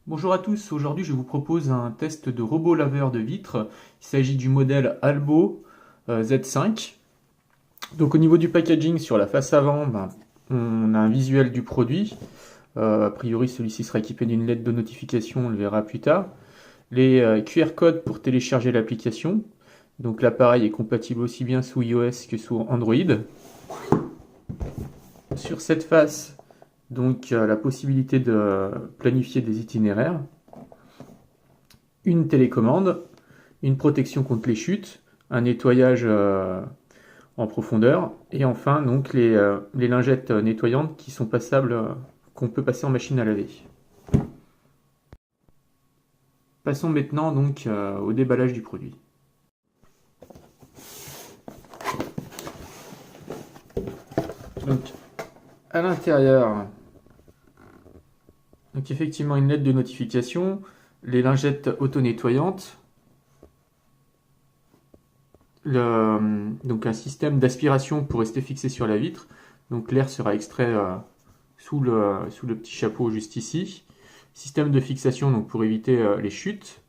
Bonjour à tous, aujourd'hui je vous propose un test de robot laveur de vitres. Il s'agit du modèle Albo Z5. Donc au niveau du packaging sur la face avant, on a un visuel du produit. A priori celui-ci sera équipé d'une lettre de notification, on le verra plus tard. Les QR codes pour télécharger l'application. Donc l'appareil est compatible aussi bien sous iOS que sous Android. Sur cette face, donc la possibilité de planifier des itinéraires, une télécommande, une protection contre les chutes, un nettoyage en profondeur, et enfin donc les lingettes nettoyantes qui sont passables, qu'on peut passer en machine à laver. Passons maintenant donc au déballage du produit. Donc à l'intérieur, donc effectivement une lettre de notification, les lingettes auto-nettoyantes, donc un système d'aspiration pour rester fixé sur la vitre. Donc l'air sera extrait sous le petit chapeau juste ici. Système de fixation donc pour éviter les chutes.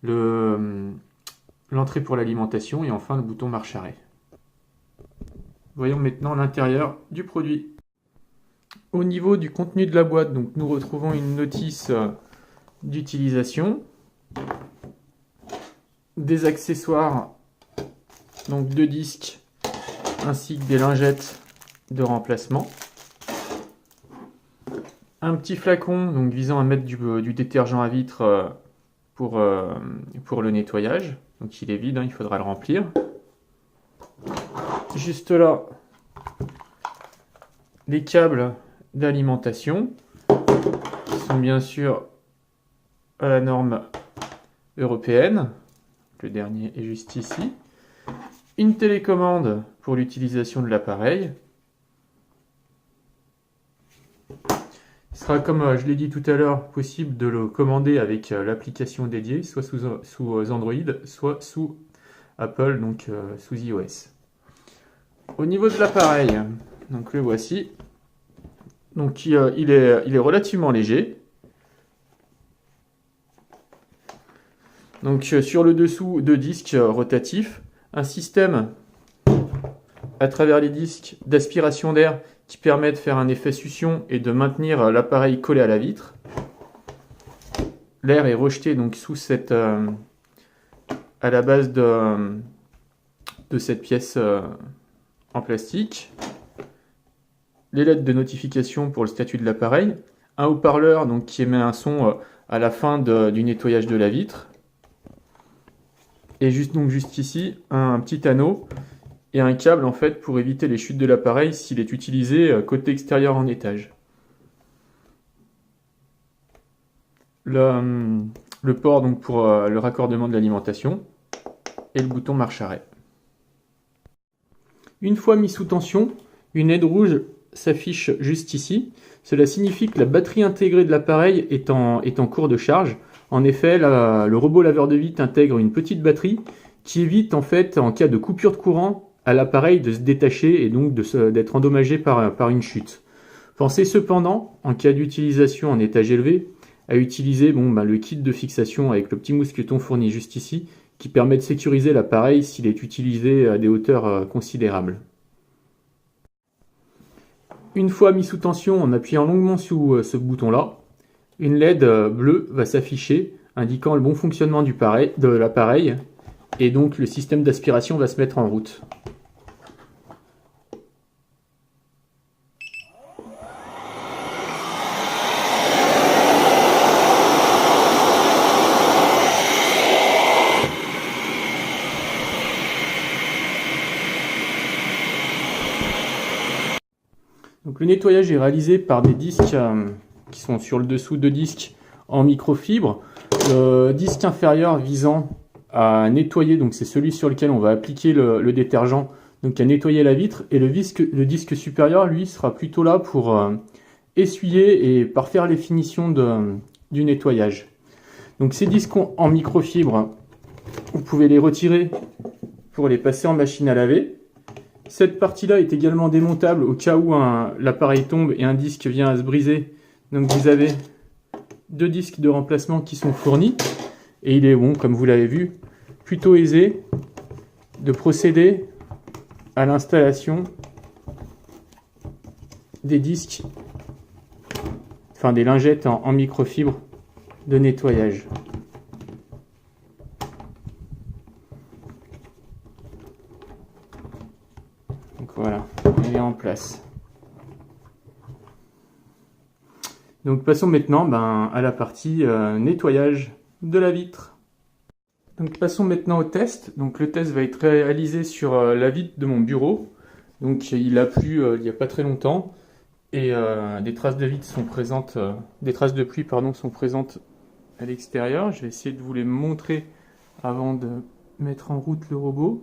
L'entrée pour l'alimentation et enfin le bouton marche-arrêt. Voyons maintenant l'intérieur du produit. Au niveau du contenu de la boîte, donc nous retrouvons une notice d'utilisation, des accessoires, donc 2 disques ainsi que des lingettes de remplacement, un petit flacon donc visant à mettre du détergent à vitre pour le nettoyage, donc il est vide, il faudra le remplir. Juste là, les câbles d'alimentation qui sont bien sûr à la norme européenne. Le dernier est juste ici. Une télécommande pour l'utilisation de l'appareil. Il sera, comme je l'ai dit tout à l'heure, possible de le commander avec l'application dédiée, soit sous Android, soit sous Apple, donc sous iOS. Au niveau de l'appareil, donc le voici. Donc il est relativement léger. Donc sur le dessous, 2 disques rotatifs, un système à travers les disques d'aspiration d'air qui permet de faire un effet succion et de maintenir l'appareil collé à la vitre. L'air est rejeté donc à la base de cette pièce en plastique. Les lettres de notification pour le statut de l'appareil, un haut-parleur donc qui émet un son à la fin du nettoyage de la vitre, et juste ici un petit anneau et un câble en fait pour éviter les chutes de l'appareil s'il est utilisé côté extérieur en étage. Le port donc pour le raccordement de l'alimentation et le bouton marche-arrêt. Une fois mis sous tension, une LED rouge s'affiche juste ici. Cela signifie que la batterie intégrée de l'appareil est en cours de charge. En effet, le robot laveur de vitres intègre une petite batterie qui évite en fait, en cas de coupure de courant, à l'appareil de se détacher et donc d'être endommagé par une chute. Pensez cependant, en cas d'utilisation en étage élevé, à utiliser le kit de fixation avec le petit mousqueton fourni juste ici, qui permet de sécuriser l'appareil s'il est utilisé à des hauteurs considérables. Une fois mis sous tension, en appuyant longuement sous ce bouton-là, une LED bleue va s'afficher, indiquant le bon fonctionnement de l'appareil, et donc le système d'aspiration va se mettre en route. Donc le nettoyage est réalisé par des disques qui sont sur le dessous, 2 disques en microfibre. Le disque inférieur visant à nettoyer, donc c'est celui sur lequel on va appliquer le détergent, donc à nettoyer la vitre. Et le disque supérieur, lui, sera plutôt là pour essuyer et parfaire les finitions du nettoyage. Donc ces disques en microfibre, vous pouvez les retirer pour les passer en machine à laver. Cette partie-là est également démontable au cas où l'appareil tombe et un disque vient à se briser. Donc vous avez 2 disques de remplacement qui sont fournis. Et il est, bon, comme vous l'avez vu, plutôt aisé de procéder à l'installation des disques, enfin des lingettes en microfibre de nettoyage. Donc voilà, il est en place. Donc passons maintenant à la partie nettoyage de la vitre. Donc passons maintenant au test. Donc le test va être réalisé sur la vitre de mon bureau. Donc il a plu il n'y a pas très longtemps et des traces de vitre sont présentes, des traces de pluie pardon sont présentes à l'extérieur. Je vais essayer de vous les montrer avant de mettre en route le robot.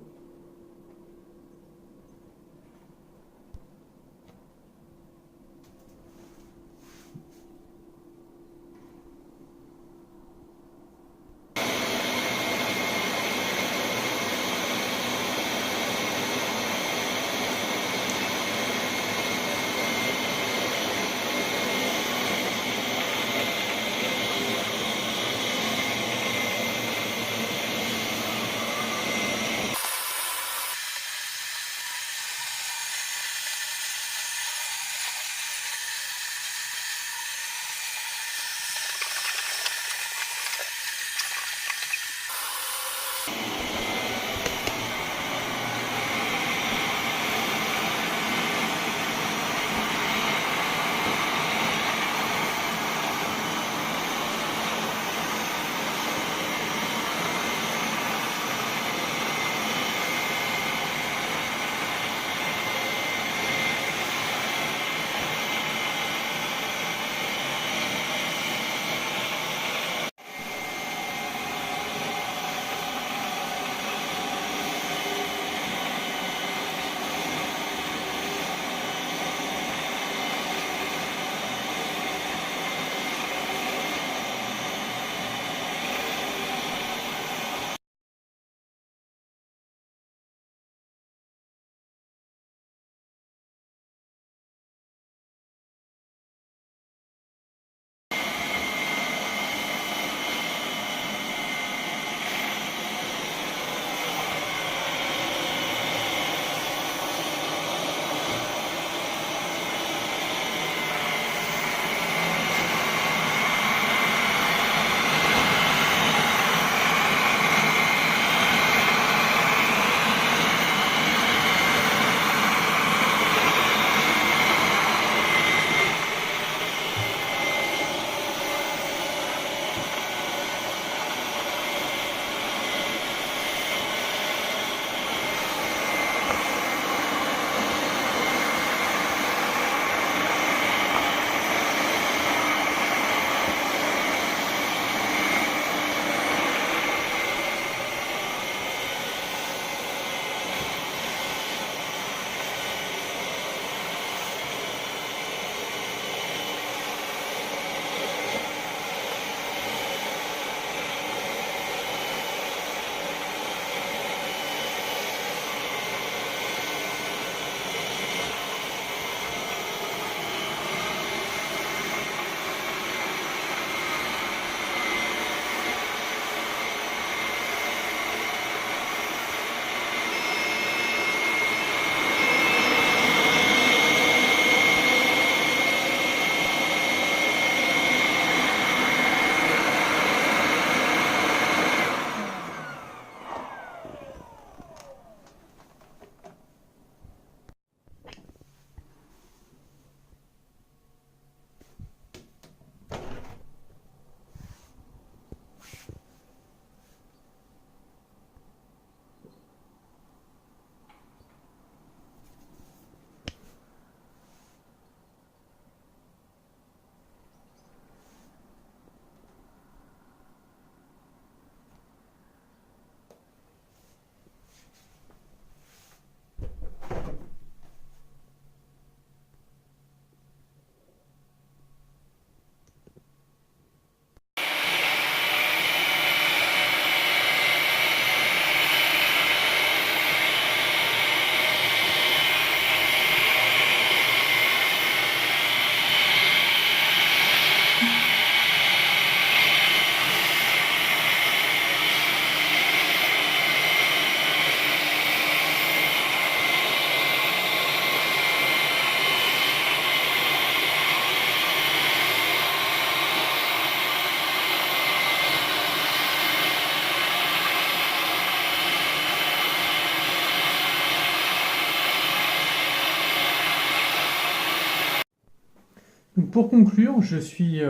Donc pour conclure, je suis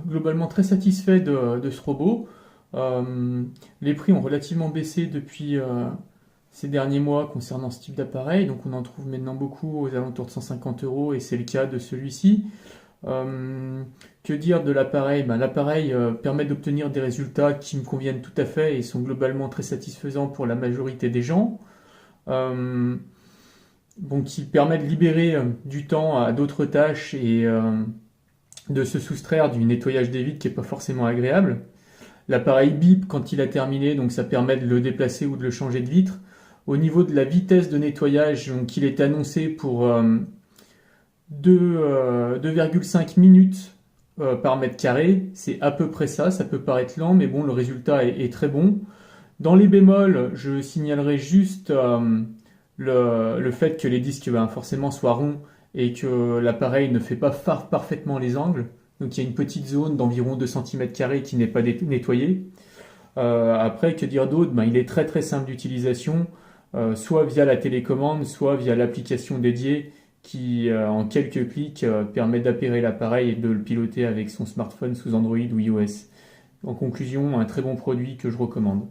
globalement très satisfait de ce robot. Euh, les prix ont relativement baissé depuis ces derniers mois concernant ce type d'appareil, donc on en trouve maintenant beaucoup aux alentours de 150 euros et c'est le cas de celui-ci. Euh, que dire de l'appareil? Ben, l'appareil permet d'obtenir des résultats qui me conviennent tout à fait et sont globalement très satisfaisants pour la majorité des gens. Euh, bon, qui permet de libérer du temps à d'autres tâches et de se soustraire du nettoyage des vitres qui n'est pas forcément agréable. L'appareil bip quand il a terminé, donc ça permet de le déplacer ou de le changer de vitre. Au niveau de la vitesse de nettoyage, donc il est annoncé pour 2,5 minutes par mètre carré. C'est à peu près ça, ça peut paraître lent, mais bon, le résultat est très bon. Dans les bémols, je signalerai juste le fait que les disques forcément soient ronds et que l'appareil ne fait pas parfaitement les angles. Donc il y a une petite zone d'environ 2 cm² qui n'est pas nettoyée. Après, que dire d'autre? Ben, il est très très simple d'utilisation, soit via la télécommande, soit via l'application dédiée qui, en quelques clics, permet d'appairer l'appareil et de le piloter avec son smartphone sous Android ou iOS. En conclusion, un très bon produit que je recommande.